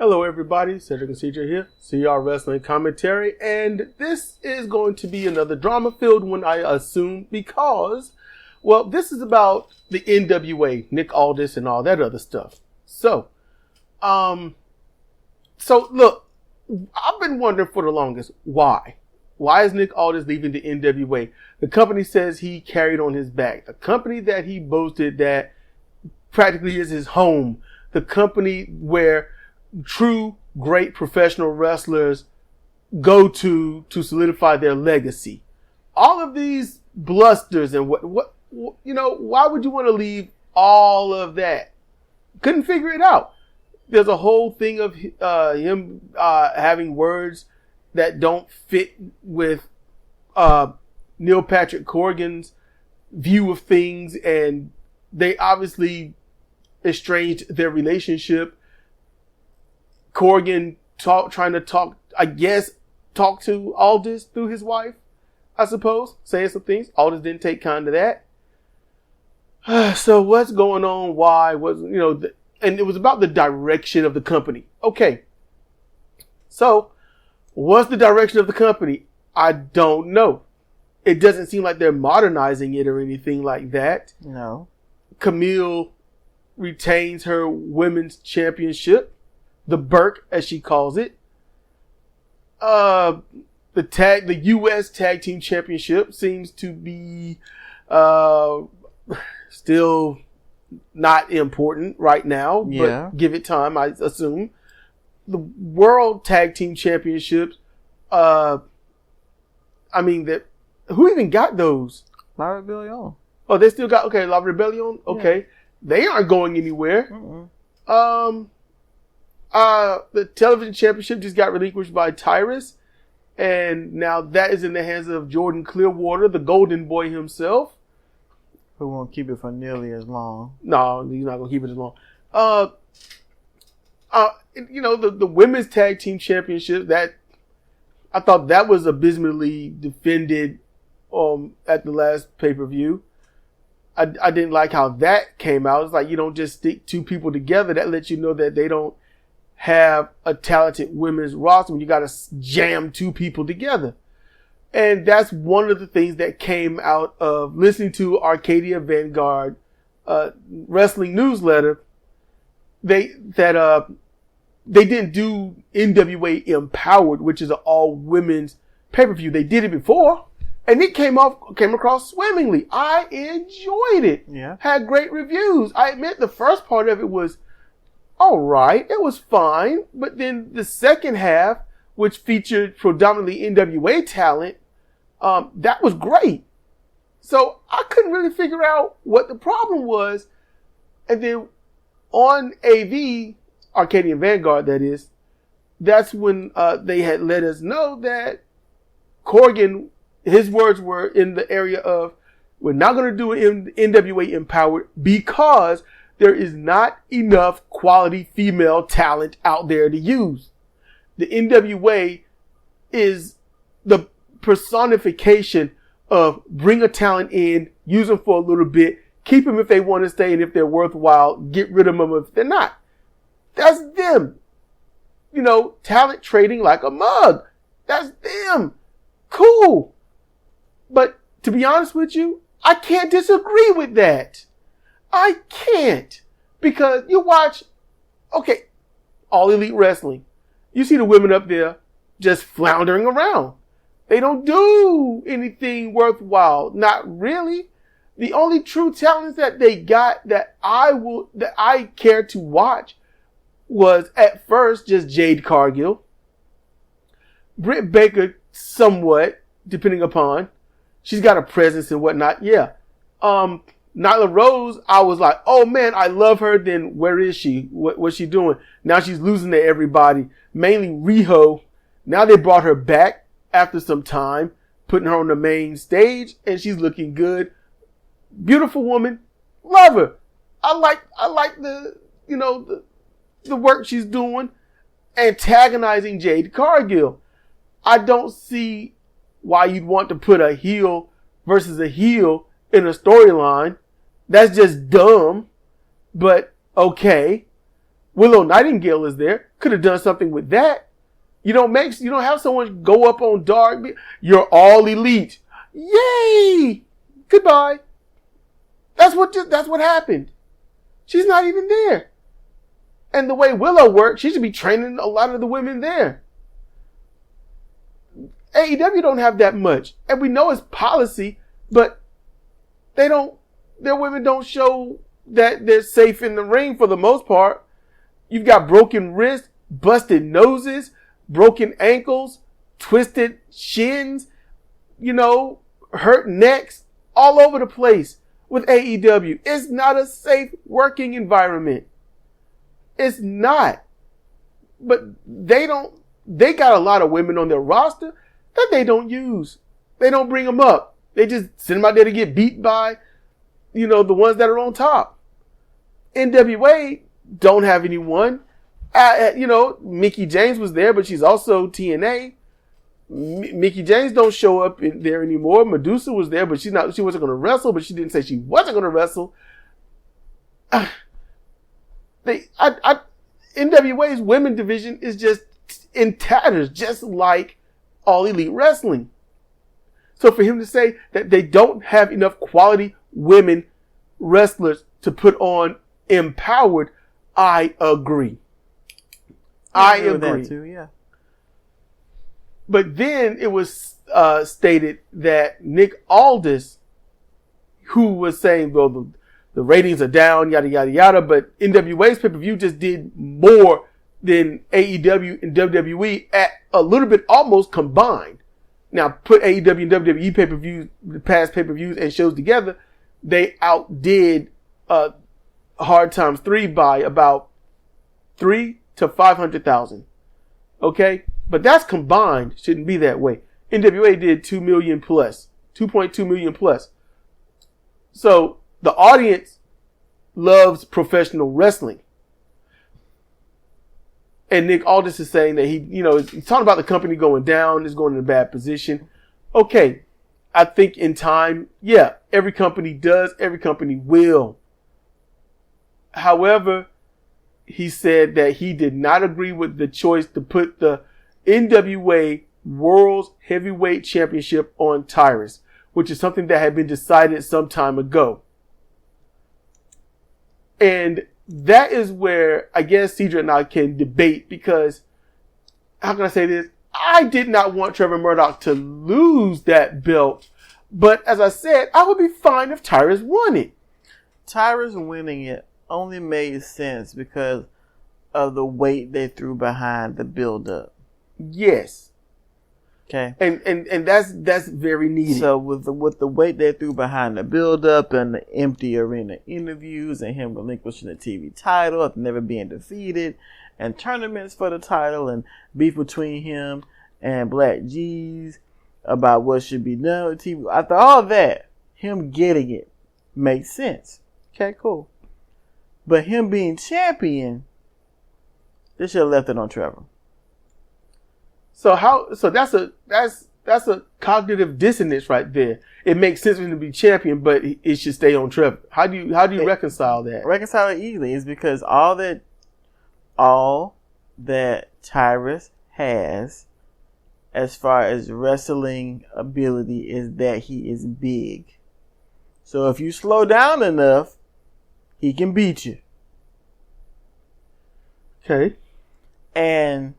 Hello everybody, Cedric and CJ here, CR Wrestling Commentary, and this is going to be another drama-filled one, I assume, because, well, this is about the NWA, Nick Aldis and all that other stuff. So look, I've been wondering for the longest, why? Why is Nick Aldis leaving the NWA? The company says he carried on his back. The company that he boasted that practically is his home. The company where true great professional wrestlers go to solidify their legacy. All of these blusters and what why would you want to leave all of that? Couldn't figure it out. There's a whole thing of him having words that don't fit with Neil Patrick Corgan's view of things, and they obviously estranged their relationship. Corgan trying to talk to Aldis through his wife, I suppose, saying some things. Aldis didn't take kind to that. So what's going on? Why and it was about the direction of the company. Okay. So what's the direction of the company? I don't know. It doesn't seem like they're modernizing it or anything like that. No. Camille retains her women's championship. The Burke, as she calls it. The U.S. Tag Team Championship seems to be still not important right now, but give it time, I assume. The World Tag Team Championships, who even got those? La Rebellion. Oh, they still got, La Rebellion? Okay. Yeah. They aren't going anywhere. Mm-mm. The television championship just got relinquished by Tyrus, and now that is in the hands of Jordan Clearwater, the Golden Boy himself. Who won't keep it for nearly as long? No, he's not gonna keep it as long. The women's tag team championship, that I thought that was abysmally defended at the last pay-per-view. I didn't like how that came out. It's like, you don't just stick two people together. That lets you know that they don't have a talented women's roster when you got to jam two people together. And that's one of the things that came out of listening to Arcadia Vanguard wrestling newsletter. They didn't do NWA Empowered, which is an all women's pay-per-view. They did it before, and it came across swimmingly. I enjoyed it. Yeah. Had great reviews. I admit the first part of it was all right. It was fine. But then the second half, which featured predominantly NWA talent, that was great. So I couldn't really figure out what the problem was. And then on AV, Arcadian Vanguard, that is, that's when they had let us know that Corgan, his words were in the area of, we're not going to do an NWA Empowered because there is not enough quality female talent out there to use. The NWA is the personification of bring a talent in, use them for a little bit, keep them if they want to stay, and if they're worthwhile, get rid of them if they're not. That's them. Talent trading like a mug. That's them. Cool. But to be honest with you, I can't disagree with that. I can't. Because you watch, All Elite Wrestling. You see the women up there just floundering around. They don't do anything worthwhile. Not really. The only true talents that they got that I cared to watch was at first just Jade Cargill. Britt Baker, somewhat, depending upon. She's got a presence and whatnot. Yeah. Nyla Rose, I was like, oh man, I love her. Then where is she? What's she doing? Now she's losing to everybody, mainly Riho. Now they brought her back after some time, putting her on the main stage, and she's looking good. Beautiful woman. Love her. I like the work she's doing, antagonizing Jade Cargill. I don't see why you'd want to put a heel versus a heel in a storyline. That's just dumb, but okay. Willow Nightingale is there. could have done something with that. You don't have someone go up on Dark. You're all elite. Yay! Goodbye. That's what happened. She's not even there. And the way Willow works, she should be training a lot of the women there. AEW don't have that much. And we know it's policy, but their women don't show that they're safe in the ring for the most part. You've got broken wrists, busted noses, broken ankles, twisted shins, hurt necks, all over the place with AEW. It's not a safe working environment. It's not. But they got a lot of women on their roster that they don't use. They don't bring them up. They just send them out there to get beat by, the ones that are on top. NWA don't have anyone. Mickie James was there, but she's also TNA. Mickie James don't show up in there anymore. Medusa was there, but she wasn't going to wrestle, but she didn't say she wasn't going to wrestle. NWA's women division is just in tatters, just like All Elite Wrestling. So for him to say that they don't have enough quality women wrestlers to put on Empowered, I agree. I agree. With that too, yeah. But then it was stated that Nick Aldis, who was saying, well, the ratings are down, yada, yada, yada, but NWA's pay-per-view just did more than AEW and WWE at a little bit almost combined. Now, put AEW and WWE pay-per-views, the past pay-per-views and shows together, they outdid Hard Times 3 by about 3 to 500,000. Okay? But that's combined. Shouldn't be that way. NWA did 2 million plus. 2.2 million plus. So the audience loves professional wrestling. And Nick Aldis is saying that he's talking about the company going down, is going in a bad position. Okay. I think in time, yeah, every company does, every company will. However, he said that he did not agree with the choice to put the NWA World's Heavyweight Championship on Tyrus, which is something that had been decided some time ago. And that is where I guess Cedric and I can debate, because, how can I say this? I did not want Trevor Murdoch to lose that belt. But as I said, I would be fine if Tyrus won it. Tyrus winning it only made sense because of the weight they threw behind the build-up. Yes. Okay. And that's very needed. So with the weight they threw behind the build-up and the empty arena interviews and him relinquishing the TV title after never being defeated and tournaments for the title and beef between him and Black G's about what should be done with TV. After all that, him getting it makes sense. Okay, cool. But him being champion, they should have left it on Trevor. So that's a cognitive dissonance right there. It makes sense for him to be champion, but it should stay on Trevor. How do you reconcile that? Reconcile it easily is because all that Tyrus has as far as wrestling ability is that he is big. So if you slow down enough, he can beat you. Okay. And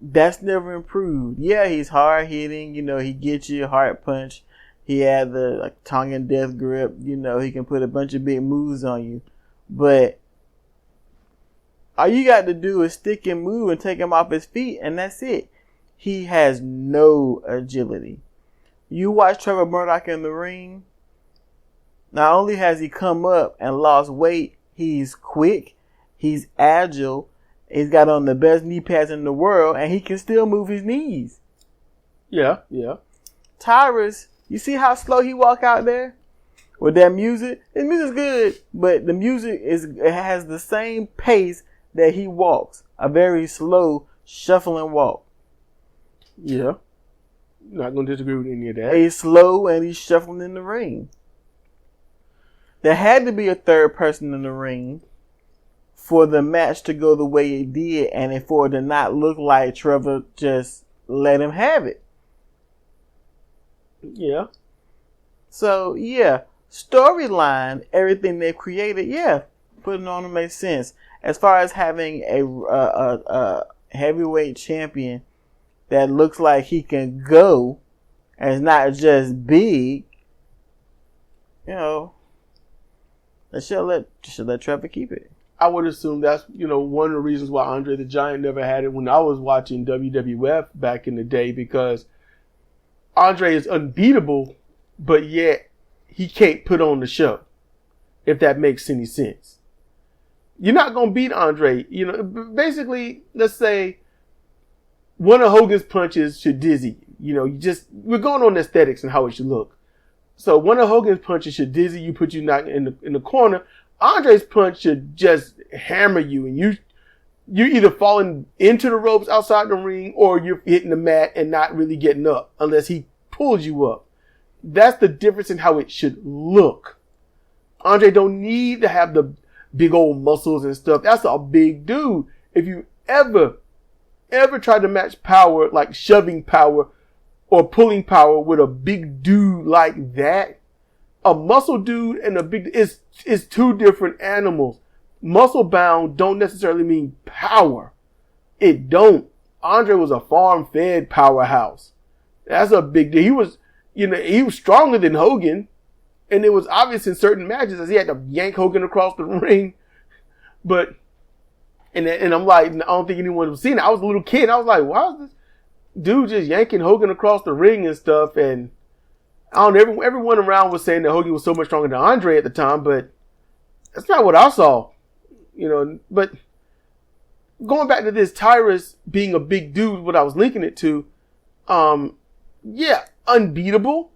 that's never improved. Yeah, he's hard hitting. He gets you a hard punch. He had the tongue and death grip. He can put a bunch of big moves on you. But all you got to do is stick and move and take him off his feet, and that's it. He has no agility. You watch Trevor Murdoch in the ring. Not only has he come up and lost weight, he's quick, he's agile, he's got on the best knee pads in the world, and he can still move his knees. Yeah, yeah. Tyrus, you see how slow he walk out there with that music? His music's good, but the music it has the same pace that he walks. A very slow, shuffling walk. Yeah. Not going to disagree with any of that. He's slow and he's shuffling in the ring. There had to be a third person in the ring for the match to go the way it did, and for it to not look like Trevor just let him have it. Yeah. So, yeah, storyline, everything they've created, yeah, putting on it makes sense. As far as having a heavyweight champion that looks like he can go and is not just big, you know, they should let Trevor keep it. I would assume that's, one of the reasons why Andre the Giant never had it when I was watching WWF back in the day, because Andre is unbeatable, but yet he can't put on the show, if that makes any sense. You're not going to beat Andre. Basically, let's say one of Hogan's punches should dizzy you. We're going on aesthetics and how it should look. So one of Hogan's punches should dizzy you, put you knocked in the corner. Andre's punch should just hammer you, and you're either falling into the ropes outside the ring or you're hitting the mat and not really getting up unless he pulls you up. That's the difference in how it should look. Andre don't need to have the big old muscles and stuff. That's a big dude. If you ever try to match power, like shoving power or pulling power with a big dude like that, a muscle dude and a big is two different animals. Muscle bound don't necessarily mean power. It don't. Andre was a farm fed powerhouse. That's a big deal. He was stronger than Hogan, and it was obvious in certain matches as he had to yank Hogan across the ring. But and I'm like, I don't think anyone was seeing it. I was a little kid. I was like, why is this dude just yanking Hogan across the ring and stuff? And I don't know, everyone around was saying that Hogan was so much stronger than Andre at the time, but that's not what I saw. But going back to this Tyrus being a big dude, what I was linking it to, yeah, unbeatable.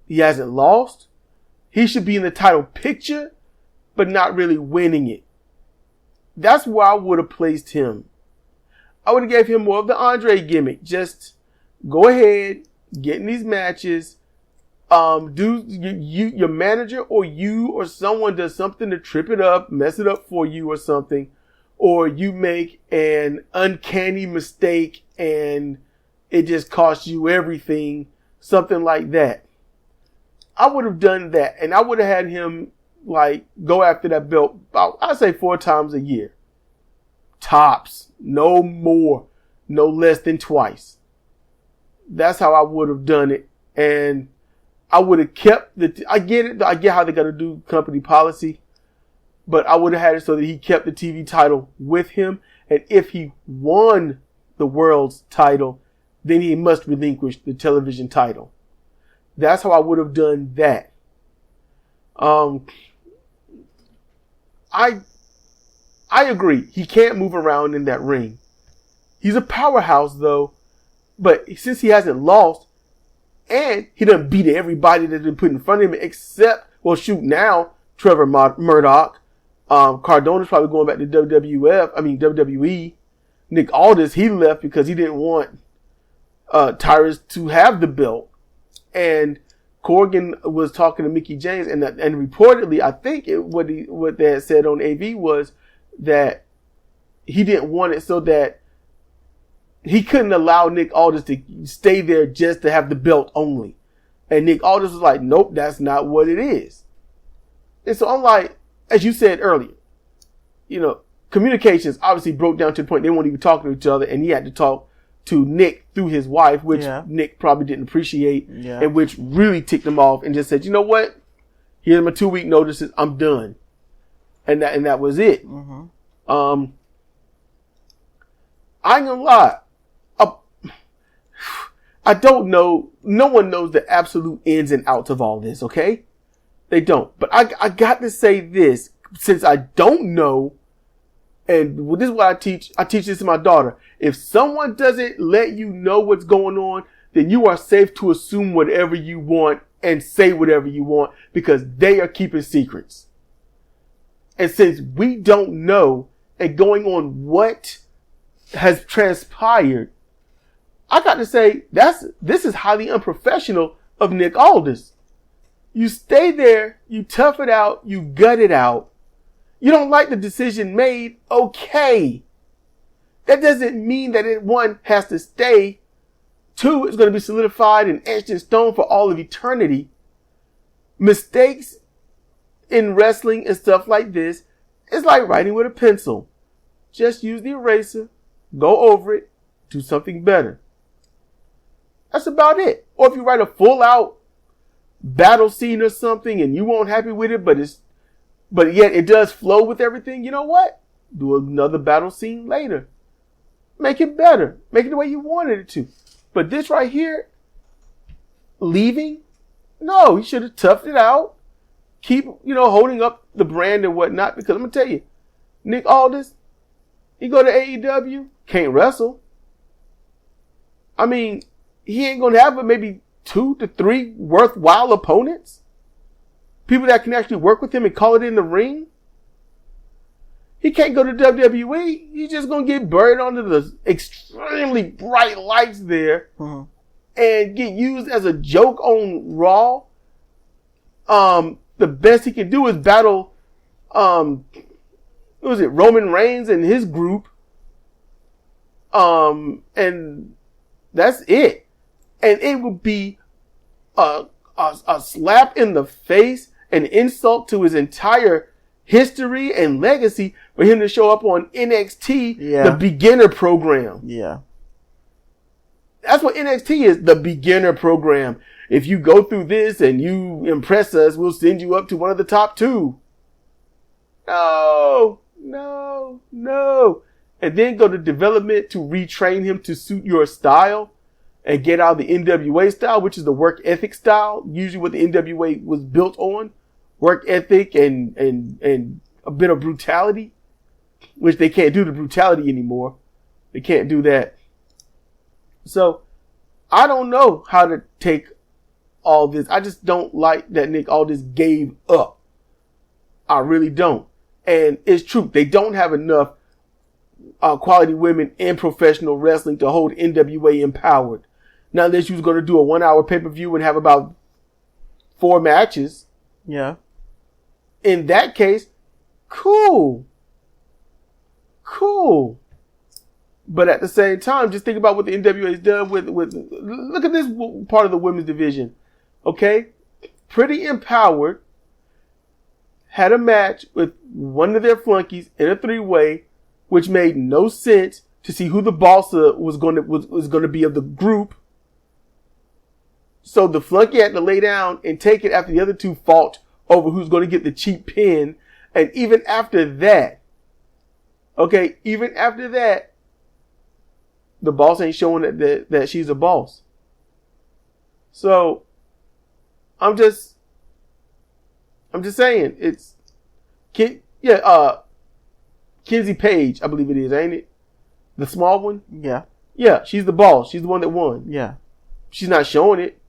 He hasn't lost. He should be in the title picture, but not really winning it. That's where I would have placed him. I would have gave him more of the Andre gimmick. Just go ahead, get in these matches. Your manager or you or someone does something to trip it up, mess it up for you or something, or you make an uncanny mistake and it just costs you everything, something like that. I would have done that, and I would have had him go after that belt about, I'd say 4 times a year. Tops. No more. No less than twice. That's how I would have done it. And I would have kept I get it. I get how they got to do company policy, but I would have had it so that he kept the TV title with him. And if he won the world's title, then he must relinquish the television title. That's how I would have done that. I agree. He can't move around in that ring. He's a powerhouse though, but since he hasn't lost, and he done beat everybody that's been put in front of him except, now Trevor Murdoch. Cardona's probably going back to WWE. Nick Aldis, he left because he didn't want Tyrus to have the belt. And Corgan was talking to Mickey James, and reportedly, I think what they had said on AV was that he didn't want it so that he couldn't allow Nick Aldis to stay there just to have the belt only. And Nick Aldis was like, nope, that's not what it is. And so I'm like, as you said earlier, communications obviously broke down to the point they weren't even talking to each other, and he had to talk to Nick through his wife, which Nick probably didn't appreciate, and which really ticked him off, and just said, you know what? Here's my 2-week notices. I'm done. And that was it. Mm-hmm. I ain't gonna lie. I don't know. No one knows the absolute ins and outs of all this, okay? They don't. But I got to say this, since I don't know, and this is what I teach. I teach this to my daughter. If someone doesn't let you know what's going on, then you are safe to assume whatever you want and say whatever you want, because they are keeping secrets. And since we don't know, and going on what has transpired, I got to say this is highly unprofessional of Nick Aldis. You stay there, you tough it out, you gut it out, You don't like the decision made, okay. That doesn't mean that one has to stay. Two, it's going to be solidified and etched in stone for all of eternity. Mistakes in wrestling and stuff like this is like writing with a pencil. Just use the eraser, go over it, do something better. That's about it. Or if you write a full out battle scene or something and you weren't happy with it, but yet it does flow with everything, you know what? Do another battle scene later. Make it better. Make it the way you wanted it to. But this right here, leaving? No, he should have toughed it out. Keep, holding up the brand and whatnot. Because I'm going to tell you, Nick Aldis, he go to AEW, can't wrestle. I mean, he ain't going to have but maybe 2 to 3 worthwhile opponents. People that can actually work with him and call it in the ring. He can't go to WWE. He's just going to get buried under the extremely bright lights there and get used as a joke on Raw. The best he can do is battle, Roman Reigns and his group. And that's it. And it would be a slap in the face, an insult to his entire history and legacy for him to show up on NXT, the beginner program. Yeah. That's what NXT is, the beginner program. If you go through this and you impress us, we'll send you up to one of the top 2. No. And then go to development to retrain him to suit your style and get out the NWA style, which is the work ethic style. Usually what the NWA was built on. Work ethic and a bit of brutality, which they can't do the brutality anymore. They can't do that. So I don't know how to take all this. I just don't like that Nick Aldis gave up. I really don't. And it's true. They don't have enough quality women in professional wrestling to hold NWA empowered. Now, unless you was going to do a 1-hour pay-per-view and have about 4 matches. Yeah. In that case, cool. But at the same time, just think about what the NWA has done with look at this part of the women's division. Okay? Pretty Empowered had a match with one of their flunkies in a 3-way, which made no sense to see who the boss was going to be of the group. So the flunky had to lay down and take it after the other 2 fought over who's going to get the cheap pin. And even after that, the boss ain't showing that she's a boss. So I'm just saying it's Kenzie Page, I believe it is, ain't it? The small one? Yeah. Yeah, she's the boss. She's the one that won. Yeah. She's not showing it.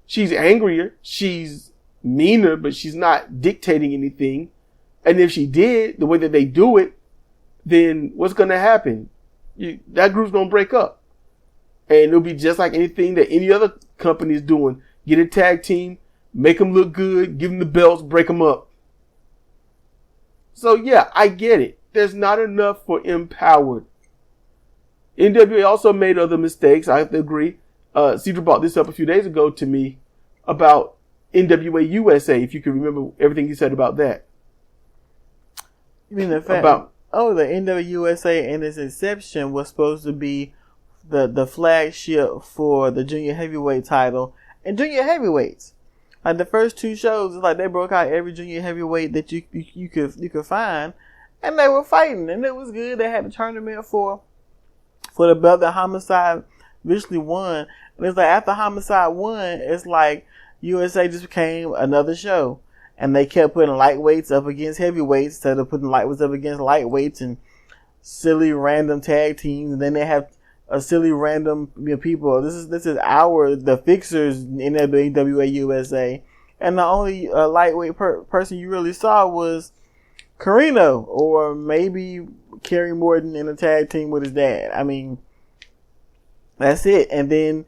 She's angrier. She's meaner, but she's not dictating anything. And if she did, the way that they do it, then what's going to happen? That group's going to break up. And it'll be just like anything that any other company is doing. Get a tag team, make them look good, give them the belts, break them up. So yeah, I get it. There's not enough for Empowered. NWA also made other mistakes. I have to agree. Cedar brought this up a few days ago to me about NWA USA, if you can remember everything he said about that. You mean the fact the NWA USA in its inception was supposed to be the flagship for the junior heavyweight title and junior heavyweights. Like the first 2 shows, it's like they broke out every junior heavyweight that you could find, and they were fighting, and it was good. They had a tournament for the belt that Homicide eventually won. And it's like after Homicide won, it's like USA just became another show. And they kept putting lightweights up against heavyweights instead of putting lightweights up against lightweights and silly random tag teams. And then they have a silly random people. This is the fixers in NWA USA. And the only lightweight person you really saw was Carino or maybe Kerry Morton in a tag team with his dad. I mean, that's it. And then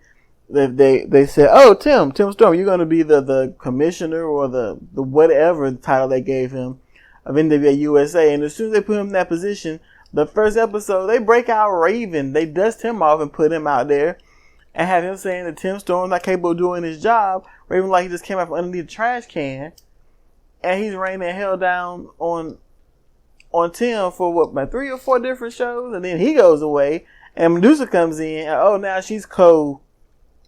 they said, "Oh, Tim Storm, you're going to be the commissioner or the whatever title they gave him of NWA USA. And as soon as they put him in that position, the first episode, they break out Raven. They dust him off and put him out there and have him saying that Tim Storm's not capable of doing his job. Raven like he just came out from underneath the trash can. And he's raining hell down on Tim for what, about 3 or 4 different shows. And then he goes away. And Medusa comes in. And, now she's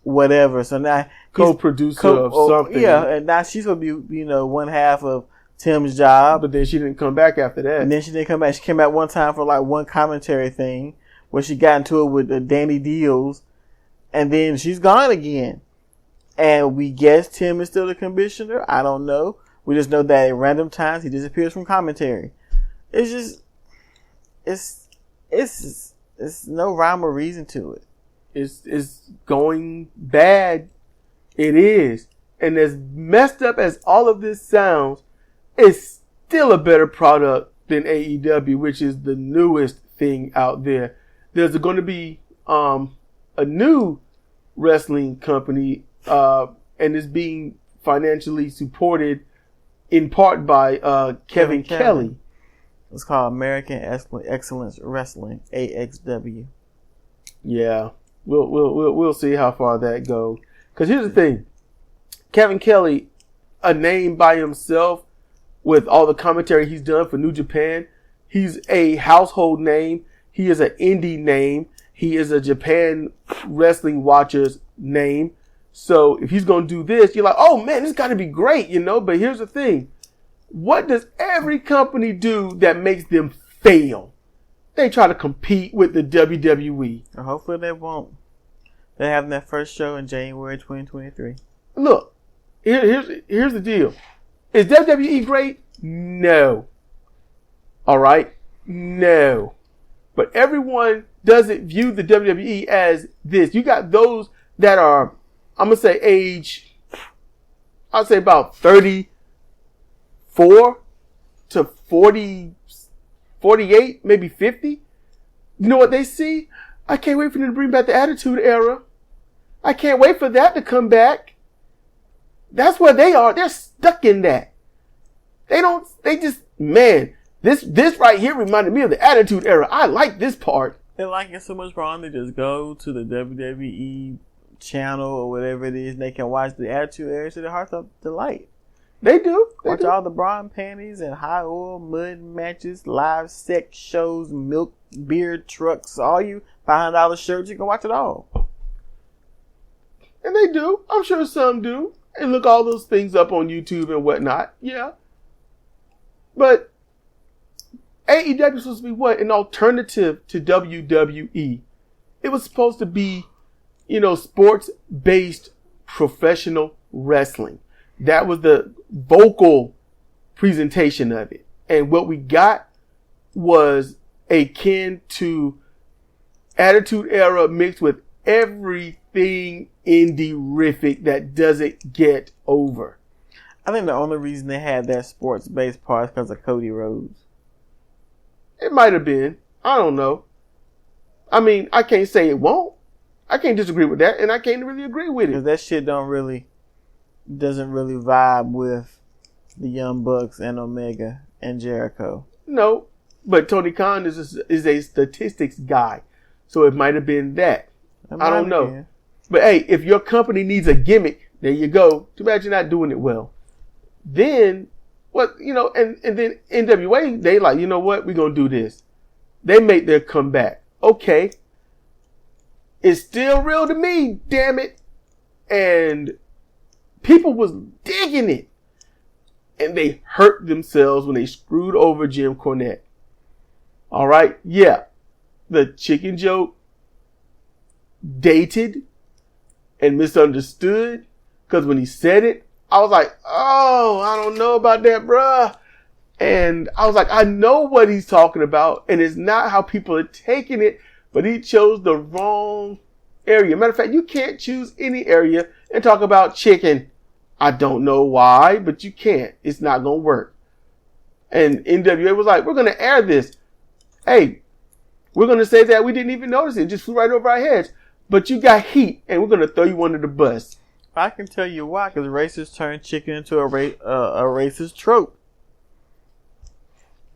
whatever. So now co-producer of something. Yeah, and now she's going to be, one half of Tim's job. But then she didn't come back after that. And then she didn't come back. She came back one time for like one commentary thing where she got into it with Danny Deals. And then she's gone again. And we guess Tim is still the commissioner. I don't know. We just know that at random times he disappears from commentary. It's just, it's no rhyme or reason to it. It's going bad. It is. And as messed up as all of this sounds, it's still a better product than AEW, which is the newest thing out there. There's going to be a new wrestling company, and it's being financially supported in part by Kevin Kelly. It's called American Excellence Wrestling, AXW. Yeah, we'll see how far that goes. Because here's the thing, Kevin Kelly, a name by himself, with all the commentary he's done for New Japan, he's a household name. He is an indie name. He is a Japan wrestling watcher's name. So if he's going to do this, you're like, oh man, this got to be great, But here's the thing. What does every company do that makes them fail? They try to compete with the WWE. Hopefully they won't. They're having their first show in January 2023. Look, here's the deal. Is WWE great? No. All right? No. But everyone doesn't view the WWE as this. You got those that are, I'm going to say age, I'll say about 34 to 40, 48, maybe 50. You know what they see? I can't wait for them to bring back the Attitude Era. I can't wait for that to come back. That's where they are. They're stuck in that. This right here reminded me of the Attitude Era. I like this part. They like it so much, Ron, they just go to the WWE channel or whatever it is, and they can watch the Attitude Era to their heart's delight. They do. Watch all the bra and panties and high oil mud matches, live sex shows, milk, beer trucks, all you $500 shirts, you can watch it all. And they do. I'm sure some do. And look all those things up on YouTube and whatnot. Yeah. But AEW was supposed to be what? An alternative to WWE. It was supposed to be, sports-based professional wrestling. That was the vocal presentation of it. And what we got was akin to Attitude Era mixed with everything indie-rific that doesn't get over. I think the only reason they had that sports-based part is because of Cody Rhodes. It might have been. I don't know. I mean, I can't say it won't. I can't disagree with that, and I can't really agree with it. Because that shit doesn't really vibe with the Young Bucks and Omega and Jericho. No, but Tony Khan is a statistics guy, so it might have been that. I don't know. Been. But hey, if your company needs a gimmick, there you go. Too bad you're not doing it well. Then what? And then NWA, they like, you know what? We're gonna do this. They make their comeback. Okay, it's still real to me, damn it. And people was digging it. And they hurt themselves when they screwed over Jim Cornette. All right? Yeah. The chicken joke dated and misunderstood. Because when he said it, I was like, oh, I don't know about that, bruh. And I was like, I know what he's talking about. And it's not how people are taking it. But he chose the wrong area. Matter of fact, you can't choose any area and talk about chicken. I don't know why, but you can't. It's not going to work. And NWA was like, we're going to air this. Hey, we're going to say that we didn't even notice it. It just flew right over our heads. But you got heat, and we're going to throw you under the bus. I can tell you why, because racists turn chicken into a racist trope.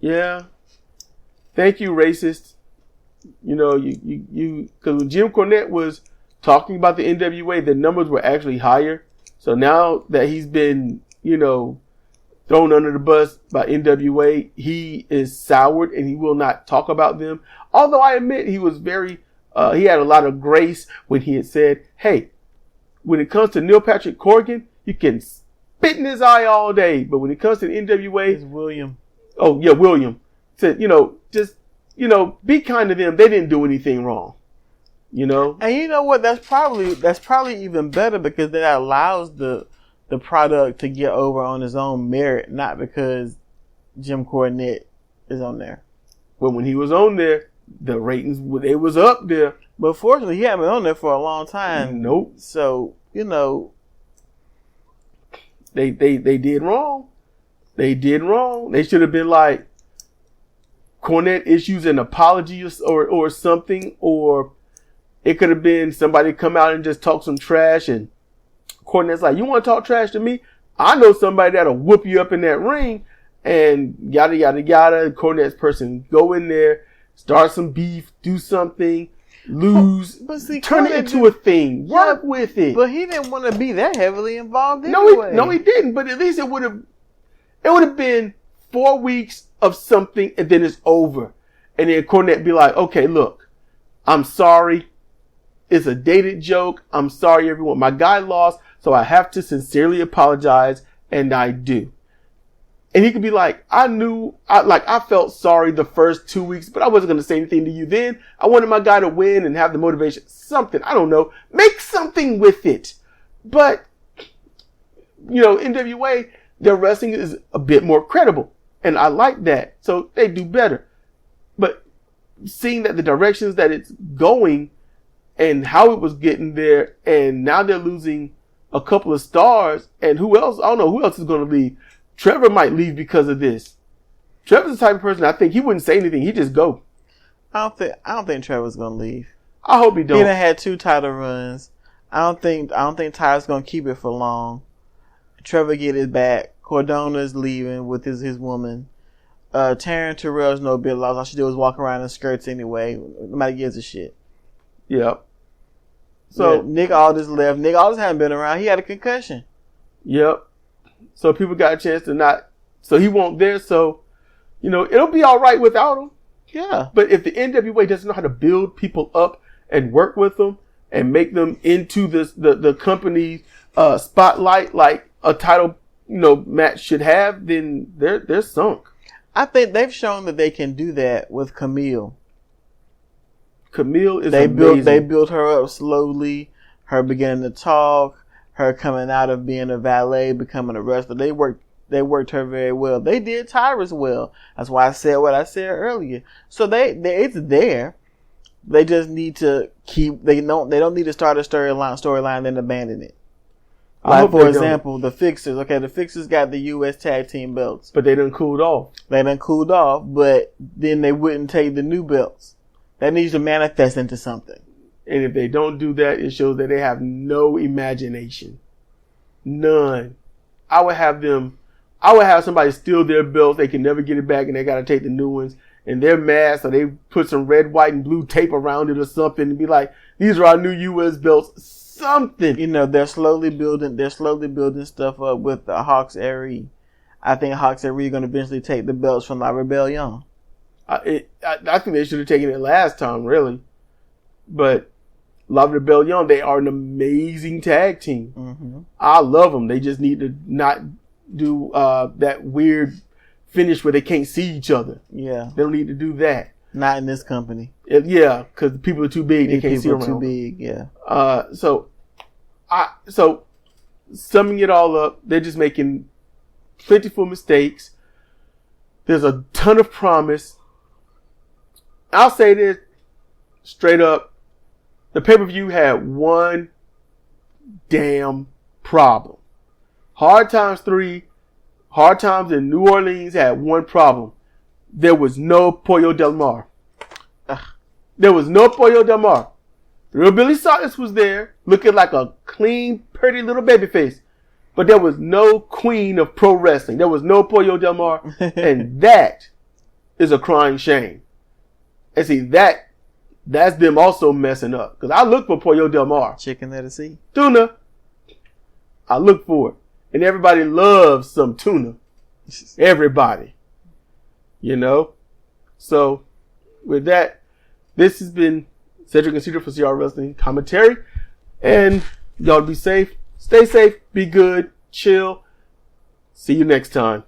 Yeah. Thank you, racist. You know, because when Jim Cornette was talking about the NWA, the numbers were actually higher. So now that he's been, thrown under the bus by NWA, he is soured and he will not talk about them. Although I admit he was he had a lot of grace when he had said, hey, when it comes to Neil Patrick Corgan, you can spit in his eye all day. But when it comes to the NWA, it's William. Oh, yeah, William said, just, be kind to them. They didn't do anything wrong. And you know what? That's probably even better because that allows the product to get over on its own merit, not because Jim Cornette is on there. Well, when he was on there, the ratings, they was up there. But fortunately, he hadn't been on there for a long time. Nope. So, They did wrong. They did wrong. They should have been like, Cornette issues an apology or something, or it could have been somebody come out and just talk some trash, and Cornette's like, you want to talk trash to me? I know somebody that'll whoop you up in that ring, and yada, yada, yada. Cornette's person go in there, start some beef, do something, lose, but see, turn it into a thing, work with it. But he didn't want to be that heavily involved anyway. No, he didn't, but at least it would have been 4 weeks of something, and then it's over. And then Cornette be like, okay, look, I'm sorry. It's a dated joke. I'm sorry, everyone. My guy lost, so I have to sincerely apologize, and I do. And he could be like, I felt sorry the first 2 weeks, but I wasn't going to say anything to you then. I wanted my guy to win and have the motivation. Something. I don't know. Make something with it. But, NWA, their wrestling is a bit more credible. And I like that. So they do better. But seeing that the directions that it's going and how it was getting there, and now they're losing a couple of stars, and who else? I don't know who else is going to leave. Trevor might leave because of this. Trevor's the type of person I think he wouldn't say anything. He'd just go. I don't think Trevor's going to leave. I hope he don't. He done had 2 title runs. I don't think Tyrus going to keep it for long. Trevor get his back. Cordona's leaving with his woman. Taryn Terrell's no bit lost. All she did was walk around in skirts anyway. Nobody gives a shit. Yep. So Nick Aldis left. Nick Aldis hadn't been around. He had a concussion. Yep. So people got a chance to not. So he won't there. So, it'll be all right without him. Yeah. But if the NWA doesn't know how to build people up and work with them and make them into the company's spotlight like a title match should have, then they're sunk. I think they've shown that they can do that with Camille. Camille is amazing. They built her up slowly. Her beginning to talk. Her coming out of being a valet, becoming a wrestler. They worked her very well. They did Tyrus well. That's why I said what I said earlier. So it's there. They just need to keep. They don't need to start a storyline then abandon it. Like, for example, the Fixers. Okay, the Fixers got the U.S. Tag Team belts. But they done cooled off. But then they wouldn't take the new belts. That needs to manifest into something. And if they don't do that, it shows that they have no imagination. None. I would have somebody steal their belts. They can never get it back, and they got to take the new ones. And they're mad, so they put some red, white, and blue tape around it or something and be like, these are our new U.S. belts. Something. They're slowly building stuff up with the Hawks Aerie. I think Hawks Aerie are going to eventually take the belts from La Rebellion. I think they should have taken it last time, really. But La Rebellion, they are an amazing tag team. Mm-hmm. I love them. They just need to not do that weird finish where they can't see each other. Yeah. They don't need to do that. Not in this company. Yeah, because people are too big. They can't see around. Too big, yeah. So summing it all up, they're just making plentiful mistakes. There's a ton of promise. I'll say this straight up. The pay-per-view had one damn problem. Hard Times 3, Hard Times in New Orleans had one problem. There was no Pollo Del Mar. There was no Pollo Del Mar. The real Billy Sardis was there, looking like a clean, pretty little baby face. But there was no queen of pro wrestling. There was no Pollo Del Mar. And that is a crying shame. And see, that's them also messing up. Because I look for Pollo Del Mar. Chicken of the sea. Tuna. I look for it. And everybody loves some tuna. Everybody. You know? So, with that, this has been Cedric and Cedar for CR Wrestling Commentary. And y'all be safe. Stay safe. Be good. Chill. See you next time.